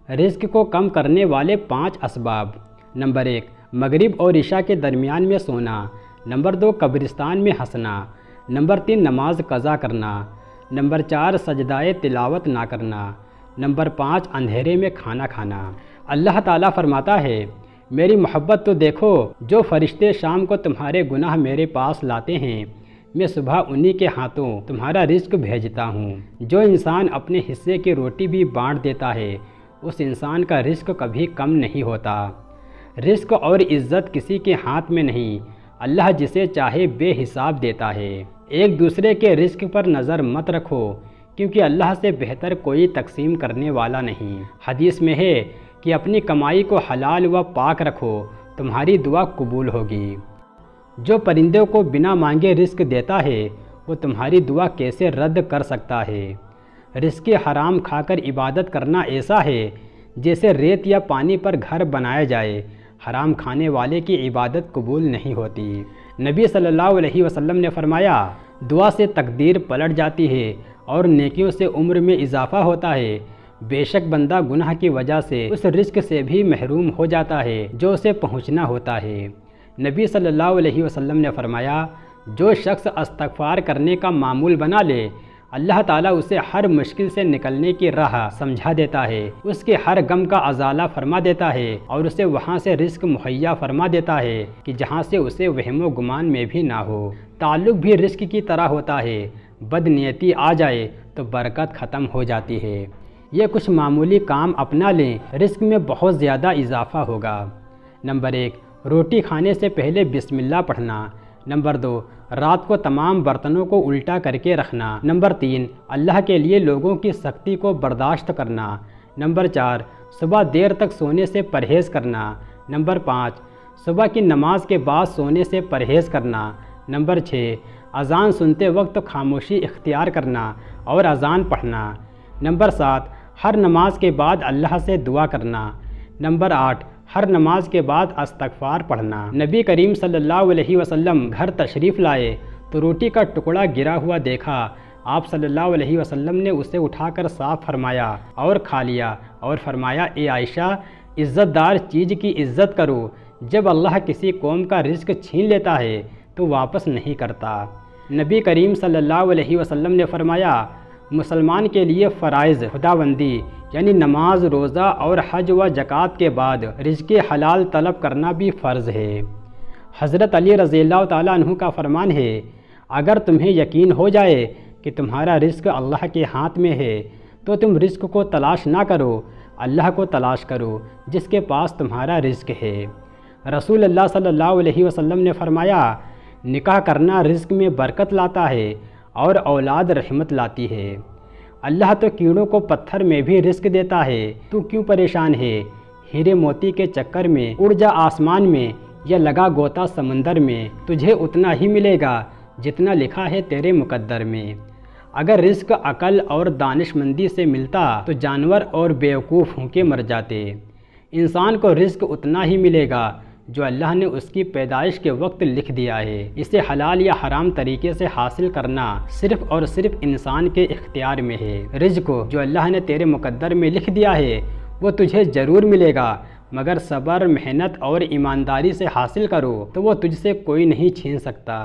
رزق کو کم کرنے والے 5 اسباب۔ نمبر 1، مغرب اور عشاء کے درمیان میں سونا۔ نمبر 2، قبرستان میں ہنسنا۔ نمبر 3، نماز قضا کرنا۔ نمبر 4، سجدائے تلاوت نہ کرنا۔ نمبر 5، اندھیرے میں کھانا کھانا۔ اللہ تعالیٰ فرماتا ہے، میری محبت تو دیکھو، جو فرشتے شام کو تمہارے گناہ میرے پاس لاتے ہیں، میں صبح انہی کے ہاتھوں تمہارا رزق بھیجتا ہوں۔ جو انسان اپنے حصے کی روٹی بھی بانٹ دیتا ہے، اس انسان کا رزق کبھی کم نہیں ہوتا۔ رزق اور عزت کسی کے ہاتھ میں نہیں، اللہ جسے چاہے بے حساب دیتا ہے۔ ایک دوسرے کے رزق پر نظر مت رکھو، کیونکہ اللہ سے بہتر کوئی تقسیم کرنے والا نہیں۔ حدیث میں ہے کہ اپنی کمائی کو حلال و پاک رکھو، تمہاری دعا قبول ہوگی۔ جو پرندوں کو بنا مانگے رزق دیتا ہے، وہ تمہاری دعا کیسے رد کر سکتا ہے؟ رزق حرام کھا کر عبادت کرنا ایسا ہے جیسے ریت یا پانی پر گھر بنایا جائے۔ حرام کھانے والے کی عبادت قبول نہیں ہوتی۔ نبی صلی اللہ علیہ وسلم نے فرمایا، دعا سے تقدیر پلٹ جاتی ہے اور نیکیوں سے عمر میں اضافہ ہوتا ہے۔ بے شک بندہ گناہ کی وجہ سے اس رزق سے بھی محروم ہو جاتا ہے جو اسے پہنچنا ہوتا ہے۔ نبی صلی اللہ علیہ وسلم نے فرمایا، جو شخص استغفار کرنے کا معمول بنا لے، اللہ تعالیٰ اسے ہر مشکل سے نکلنے کی راہ سمجھا دیتا ہے، اس کے ہر غم کا ازالہ فرما دیتا ہے اور اسے وہاں سے رزق مہیا فرما دیتا ہے کہ جہاں سے اسے وہم و گمان میں بھی نہ ہو۔ تعلق بھی رزق کی طرح ہوتا ہے، بد نیتی آ جائے تو برکت ختم ہو جاتی ہے۔ یہ کچھ معمولی کام اپنا لیں، رزق میں بہت زیادہ اضافہ ہوگا۔ نمبر 1، روٹی کھانے سے پہلے بسم اللہ پڑھنا۔ نمبر 2، رات کو تمام برتنوں کو الٹا کر کے رکھنا۔ نمبر 3، اللہ کے لیے لوگوں کی سختی کو برداشت کرنا۔ نمبر 4، صبح دیر تک سونے سے پرہیز کرنا۔ نمبر 5، صبح کی نماز کے بعد سونے سے پرہیز کرنا۔ نمبر 6، اذان سنتے وقت خاموشی اختیار کرنا اور اذان پڑھنا۔ نمبر 7، ہر نماز کے بعد اللہ سے دعا کرنا۔ نمبر 8، ہر نماز کے بعد استغفار پڑھنا۔ نبی کریم صلی اللہ علیہ وسلم گھر تشریف لائے تو روٹی کا ٹکڑا گرا ہوا دیکھا۔ آپ صلی اللہ علیہ وسلم نے اسے اٹھا کر صاف فرمایا اور کھا لیا اور فرمایا، اے عائشہ، عزت دار چیز کی عزت کرو۔ جب اللہ کسی قوم کا رزق چھین لیتا ہے تو واپس نہیں کرتا۔ نبی کریم صلی اللہ علیہ وسلم نے فرمایا، مسلمان کے لیے فرائض خداوندی یعنی نماز، روزہ اور حج و زکوٰۃ کے بعد رزق حلال طلب کرنا بھی فرض ہے۔ حضرت علی رضی اللہ تعالیٰ عنہ کا فرمان ہے، اگر تمہیں یقین ہو جائے کہ تمہارا رزق اللہ کے ہاتھ میں ہے تو تم رزق کو تلاش نہ کرو، اللہ کو تلاش کرو جس کے پاس تمہارا رزق ہے۔ رسول اللہ صلی اللہ علیہ وسلم نے فرمایا، نکاح کرنا رزق میں برکت لاتا ہے اور اولاد رحمت لاتی ہے۔ اللہ تو کیڑوں کو پتھر میں بھی رزق دیتا ہے، تو کیوں پریشان ہے؟ ہیرے موتی کے چکر میں اڑ جا آسمان میں یا لگا گوتا سمندر میں، تجھے اتنا ہی ملے گا جتنا لکھا ہے تیرے مقدر میں۔ اگر رزق عقل اور دانش مندی سے ملتا تو جانور اور بیوقوف ہونکے مر جاتے۔ انسان کو رزق اتنا ہی ملے گا جو اللہ نے اس کی پیدائش کے وقت لکھ دیا ہے۔ اسے حلال یا حرام طریقے سے حاصل کرنا صرف اور صرف انسان کے اختیار میں ہے۔ رزق جو اللہ نے تیرے مقدر میں لکھ دیا ہے وہ تجھے ضرور ملے گا، مگر صبر، محنت اور ایمانداری سے حاصل کرو تو وہ تجھ سے کوئی نہیں چھین سکتا۔